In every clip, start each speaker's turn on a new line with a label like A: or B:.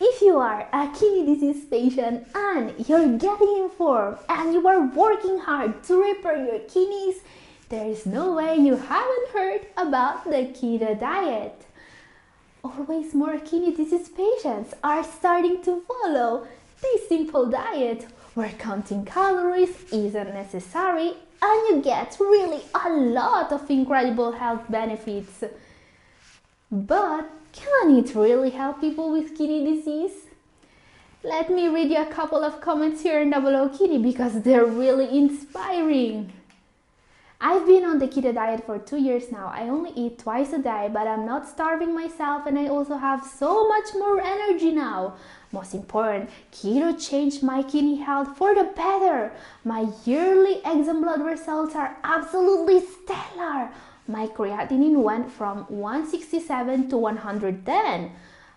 A: If you are a kidney disease patient and you're getting informed and you are working hard to repair your kidneys, there is no way you haven't heard about the keto diet. Always more kidney disease patients are starting to follow this simple diet where counting calories isn't necessary and you get really a lot of incredible health benefits. But can it really help people with kidney disease? Let me read you a couple of comments here in Double Kidney because they're really inspiring. I've been on the keto diet for 2 years now. I only eat twice a day, but I'm not starving myself and I also have so much more energy now. Most important, keto changed my kidney health for the better. My yearly eggs and blood results are absolutely stellar. My creatinine went from 167 to 110.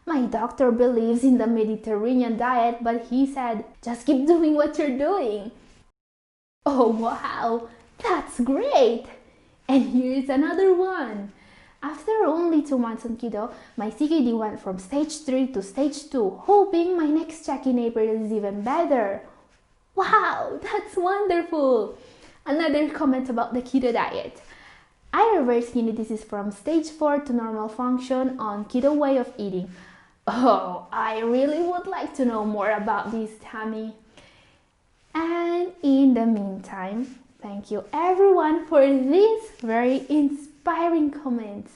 A: My doctor believes in the Mediterranean diet, but he said, just keep doing what you're doing. Oh wow, that's great! And here's another one. After only 2 months on keto, my CKD went from stage 3 to stage 2, hoping my next check in April is even better. Wow, that's wonderful! Another comment about the keto diet. I reversed kidney disease from stage 4 to normal function on keto way of eating. Oh, I really would like to know more about this, Tammy. And in the meantime, thank you everyone for these very inspiring comments.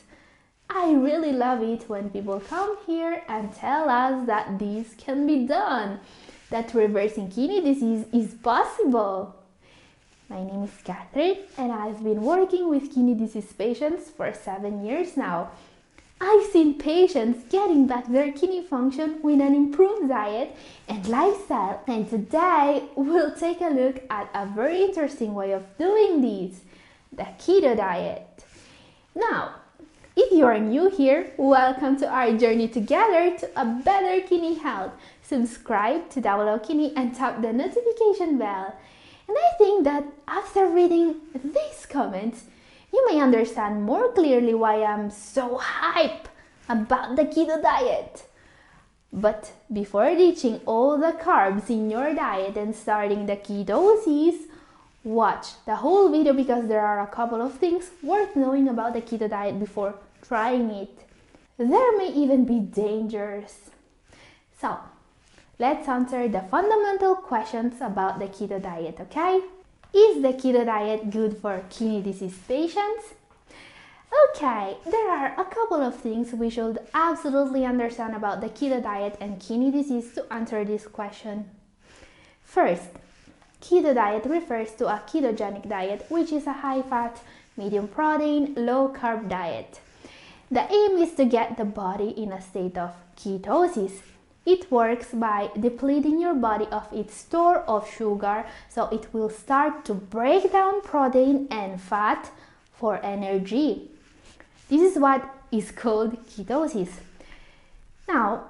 A: I really love it when people come here and tell us that this can be done, that reversing kidney disease is possible. My name is Katherine and I've been working with kidney disease patients for 7 years now. I've seen patients getting back their kidney function with an improved diet and lifestyle, and today we'll take a look at a very interesting way of doing this, the keto diet. Now, if you are new here, welcome to our journey together to a better kidney health. Subscribe to Double Kidney and tap the notification bell. And I think that after reading these comments, you may understand more clearly why I'm so hyped about the keto diet. But before ditching all the carbs in your diet and starting the ketosis, watch the whole video because there are a couple of things worth knowing about the keto diet before trying it. There may even be dangers. So, let's answer the fundamental questions about the keto diet, okay? Is the keto diet good for kidney disease patients? Okay, there are a couple of things we should absolutely understand about the keto diet and kidney disease to answer this question. First, keto diet refers to a ketogenic diet, which is a high-fat, medium-protein, low-carb diet. The aim is to get the body in a state of ketosis. It works by depleting your body of its store of sugar, so it will start to break down protein and fat for energy. This is what is called ketosis. Now,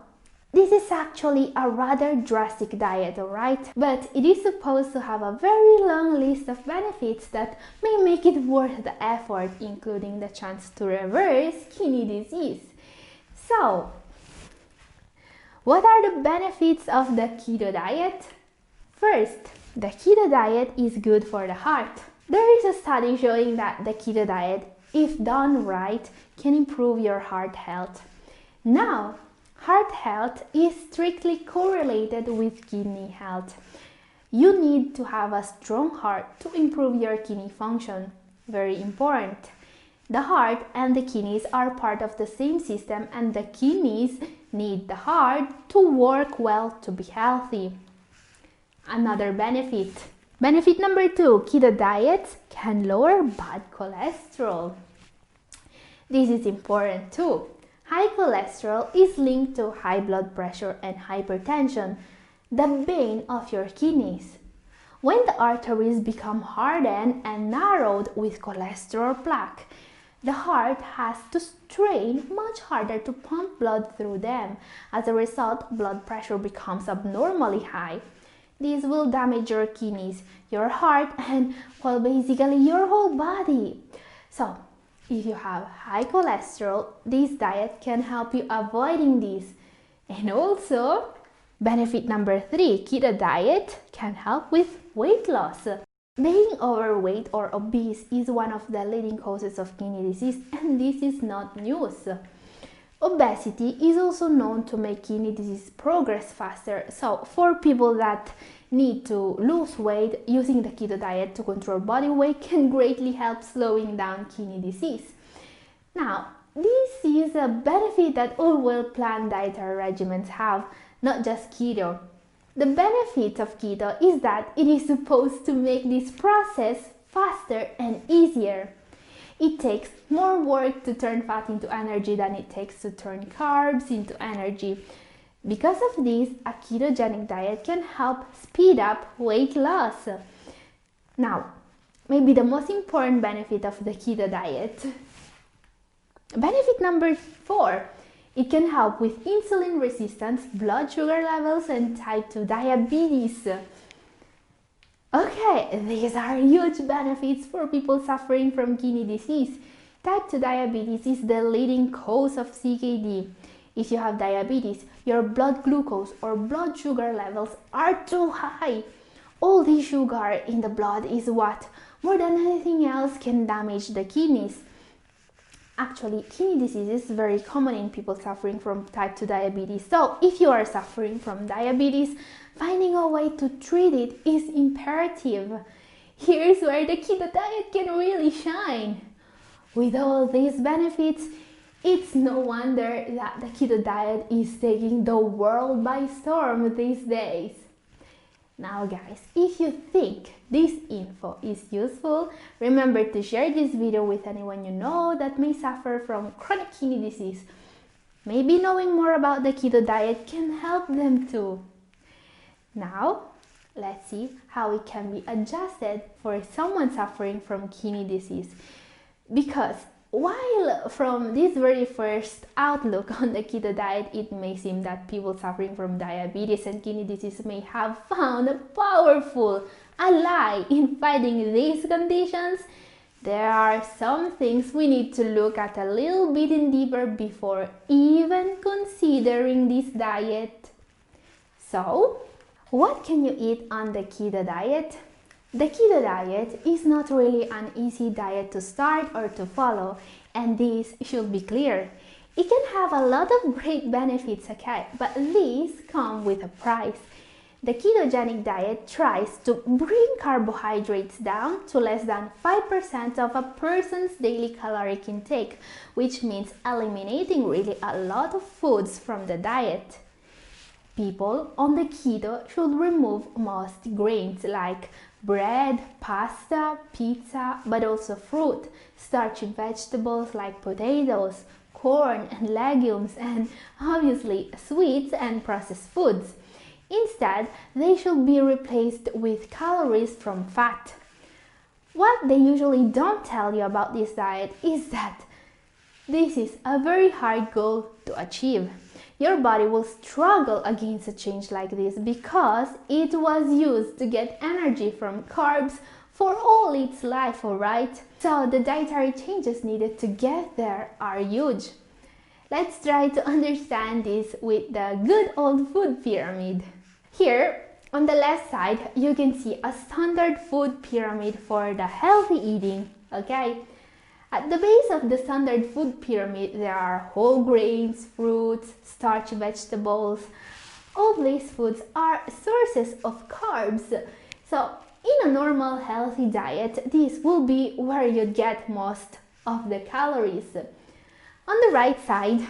A: this is actually a rather drastic diet, alright? But it is supposed to have a very long list of benefits that may make it worth the effort, including the chance to reverse kidney disease. So, what are the benefits of the keto diet? First, the keto diet is good for the heart. There is a study showing that the keto diet, if done right, can improve your heart health. Now, heart health is strictly correlated with kidney health. You need to have a strong heart to improve your kidney function. Very important. The heart and the kidneys are part of the same system, and the kidneys need the heart to work well to be healthy. Another benefit. Benefit number 2, keto diets can lower bad cholesterol. This is important too. High cholesterol is linked to high blood pressure and hypertension, the bane of your kidneys. When the arteries become hardened and narrowed with cholesterol plaque, the heart has to strain much harder to pump blood through them. As a result, blood pressure becomes abnormally high. This will damage your kidneys, your heart, and, well, basically your whole body. So, if you have high cholesterol, this diet can help you avoiding this. And also, benefit number 3, keto diet can help with weight loss. Being overweight or obese is one of the leading causes of kidney disease, and this is not news. Obesity is also known to make kidney disease progress faster. So for people that need to lose weight, using the keto diet to control body weight can greatly help slowing down kidney disease. Now, this is a benefit that all well-planned dietary regimens have, not just keto. The benefit of keto is that it is supposed to make this process faster and easier. It takes more work to turn fat into energy than it takes to turn carbs into energy. Because of this, a ketogenic diet can help speed up weight loss. Now, maybe the most important benefit of the keto diet. Benefit number 4, it can help with insulin resistance, blood sugar levels, and type 2 diabetes. Okay, these are huge benefits for people suffering from kidney disease. Type 2 diabetes is the leading cause of CKD. If you have diabetes, your blood glucose or blood sugar levels are too high. All the sugar in the blood is what, more than anything else, can damage the kidneys. Actually, kidney disease is very common in people suffering from type 2 diabetes. So, if you are suffering from diabetes, finding a way to treat it is imperative. Here's where the keto diet can really shine. With all these benefits, it's no wonder that the keto diet is taking the world by storm these days. Now guys, if you think this info is useful, remember to share this video with anyone you know that may suffer from chronic kidney disease. Maybe knowing more about the keto diet can help them too. Now, let's see how it can be adjusted for someone suffering from kidney disease. Because while from this very first outlook on the keto diet, it may seem that people suffering from diabetes and kidney disease may have found a powerful ally in fighting these conditions, there are some things we need to look at a little bit deeper before even considering this diet. So, what can you eat on the keto diet? The keto diet is not really an easy diet to start or to follow, and this should be clear. It can have a lot of great benefits, okay, but these come with a price. The ketogenic diet tries to bring carbohydrates down to less than 5% of a person's daily caloric intake, which means eliminating really a lot of foods from the diet. People on the keto should remove most grains like bread, pasta, pizza, but also fruit, starchy vegetables like potatoes, corn and legumes, and obviously sweets and processed foods. Instead, they should be replaced with calories from fat. What they usually don't tell you about this diet is that this is a very hard goal to achieve. Your body will struggle against a change like this because it was used to get energy from carbs for all its life, alright? So the dietary changes needed to get there are huge. Let's try to understand this with the good old food pyramid. Here, on the left side, you can see a standard food pyramid for the healthy eating, okay? At the base of the standard food pyramid, there are whole grains, fruits, starchy vegetables. All these foods are sources of carbs. So, in a normal healthy diet, this will be where you get most of the calories. On the right side,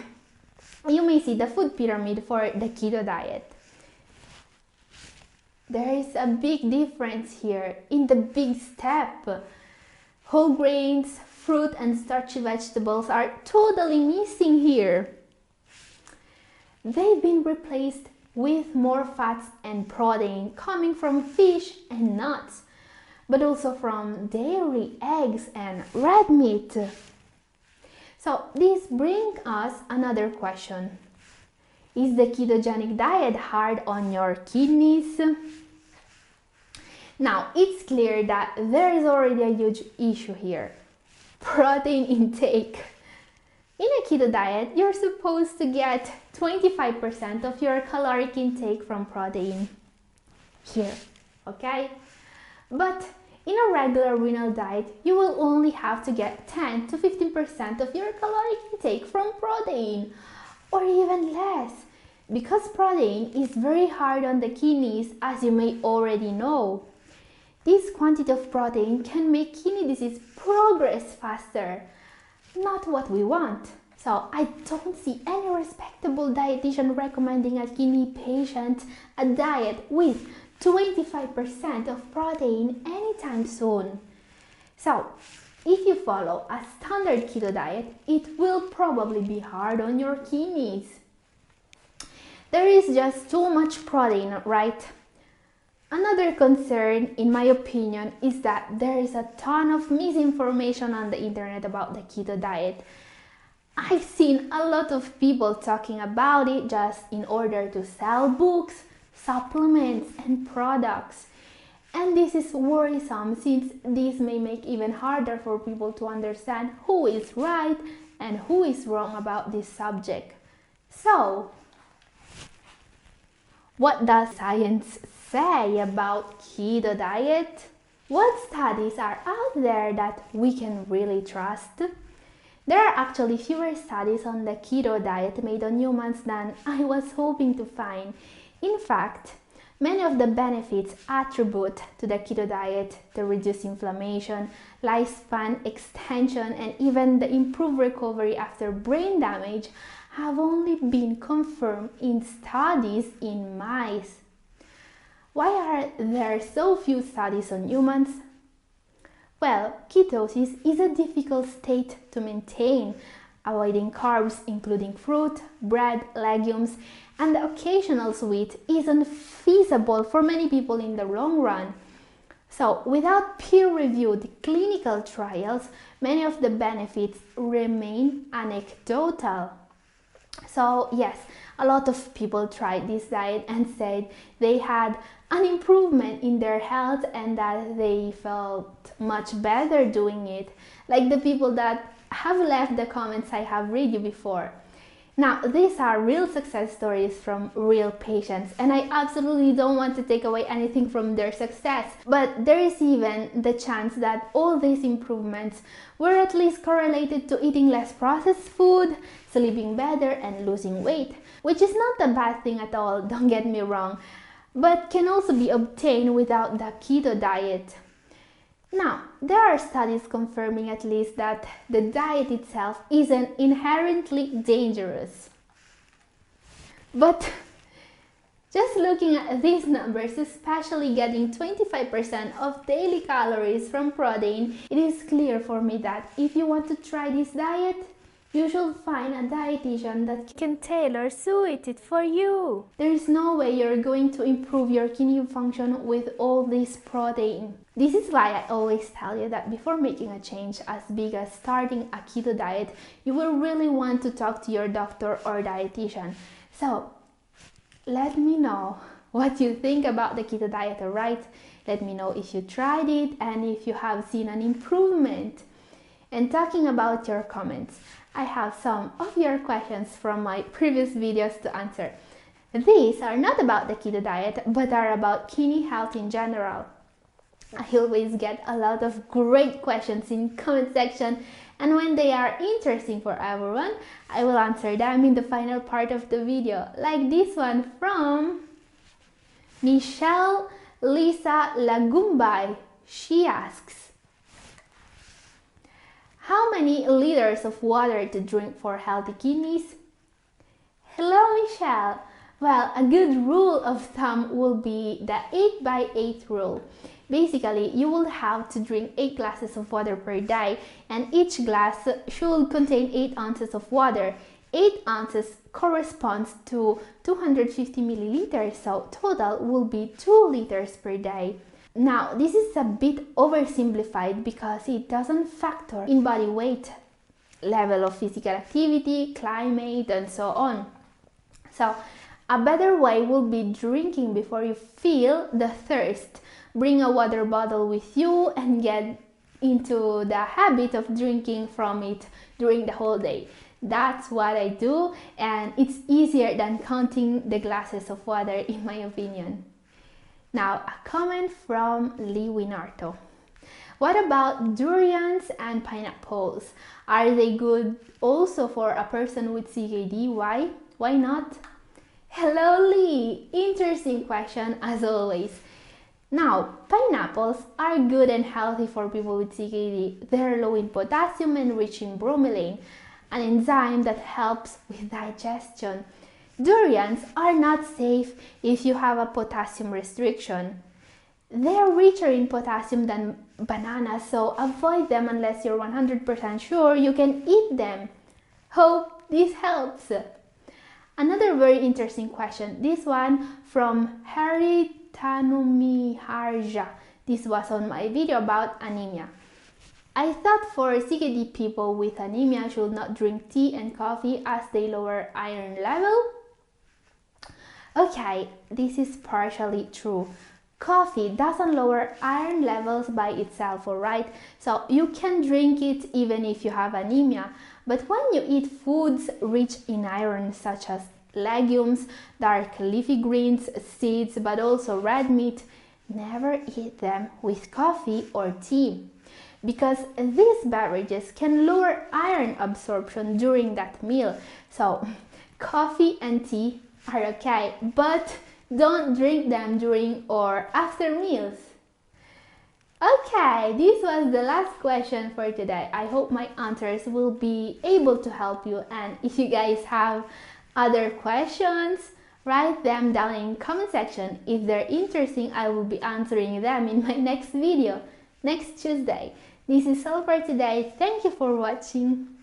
A: you may see the food pyramid for the keto diet. There is a big difference here in the big step. Whole grains, fruit and starchy vegetables are totally missing here. They've been replaced with more fats and protein coming from fish and nuts, but also from dairy, eggs and red meat. So this brings us another question. Is the ketogenic diet hard on your kidneys? Now, it's clear that there is already a huge issue here. Protein intake. In a keto diet, you're supposed to get 25% of your caloric intake from protein here, okay? But in a regular renal diet, you will only have to get 10 to 15% of your caloric intake from protein, or even less, because protein is very hard on the kidneys, as you may already know. This quantity of protein can make kidney disease progress faster. Not what we want. So I don't see any respectable dietitian recommending a kidney patient a diet with 25% of protein anytime soon. So if you follow a standard keto diet, it will probably be hard on your kidneys. There is just too much protein, right? Another concern, in my opinion, is that there is a ton of misinformation on the internet about the keto diet. I've seen a lot of people talking about it just in order to sell books, supplements, and products. And this is worrisome, since this may make it even harder for people to understand who is right and who is wrong about this subject. So, what does science say about keto diet? What studies are out there that we can really trust? There are actually fewer studies on the keto diet made on humans than I was hoping to find. In fact, many of the benefits attributed to the keto diet, the reduced inflammation, lifespan extension, and even the improved recovery after brain damage, have only been confirmed in studies in mice. Why are there so few studies on humans? Well, ketosis is a difficult state to maintain. Avoiding carbs, including fruit, bread, legumes, and the occasional sweet, isn't feasible for many people in the long run. So, without peer-reviewed clinical trials, many of the benefits remain anecdotal. So, yes, a lot of people tried this diet and said they had an improvement in their health and that they felt much better doing it, like the people that have left the comments I have read you before. Now, these are real success stories from real patients, and I absolutely don't want to take away anything from their success, but there is even the chance that all these improvements were at least correlated to eating less processed food, sleeping better, and losing weight, which is not a bad thing at all, don't get me wrong, but can also be obtained without the keto diet. Now, there are studies confirming at least that the diet itself isn't inherently dangerous. But just looking at these numbers, especially getting 25% of daily calories from protein, it is clear for me that if you want to try this diet, you should find a dietitian that can tailor suit it for you. There is no way you're going to improve your kidney function with all this protein. This is why I always tell you that before making a change as big as starting a keto diet, you will really want to talk to your doctor or dietitian. So, let me know what you think about the keto diet, alright? Let me know if you tried it and if you have seen an improvement. And talking about your comments, I have some of your questions from my previous videos to answer. These are not about the keto diet, but are about kidney health in general. I always get a lot of great questions in comment section, and when they are interesting for everyone, I will answer them in the final part of the video, like this one from Michelle Lisa Lagumbay. She asks, how many liters of water to drink for healthy kidneys? Hello, Michelle. Well, a good rule of thumb will be the 8x8 rule. Basically, you will have to drink 8 glasses of water per day, and each glass should contain 8 ounces of water. 8 ounces corresponds to 250 milliliters, so total will be 2 liters per day. Now, this is a bit oversimplified because it doesn't factor in body weight, level of physical activity, climate, and so on. So, a better way will be drinking before you feel the thirst. Bring a water bottle with you and get into the habit of drinking from it during the whole day. That's what I do, and it's easier than counting the glasses of water, in my opinion. Now, a comment from Lee Winarto. What about durians and pineapples? Are they good also for a person with CKD? Why? Why not? Hello Lee! Interesting question as always. Now, pineapples are good and healthy for people with CKD. They're low in potassium and rich in bromelain, an enzyme that helps with digestion. Durians are not safe if you have a potassium restriction. They're richer in potassium than bananas, so avoid them unless you're 100% sure you can eat them. Hope this helps. Another very interesting question, this one from Harry Tanumiharja. This was on my video about anemia. I thought for CKD people with anemia should not drink tea and coffee as they lower iron level. Okay, this is partially true. Coffee doesn't lower iron levels by itself, alright? So you can drink it even if you have anemia. But when you eat foods rich in iron such as legumes, dark leafy greens, seeds, but also red meat, never eat them with coffee or tea, because these beverages can lower iron absorption during that meal. So coffee and tea are okay, but don't drink them during or after meals. Okay, this was the last question for today. I hope my answers will be able to help you, and if you guys have other questions, write them down in the comment section. If they're interesting, I will be answering them in my next video, next Tuesday. This is all for today. Thank you for watching.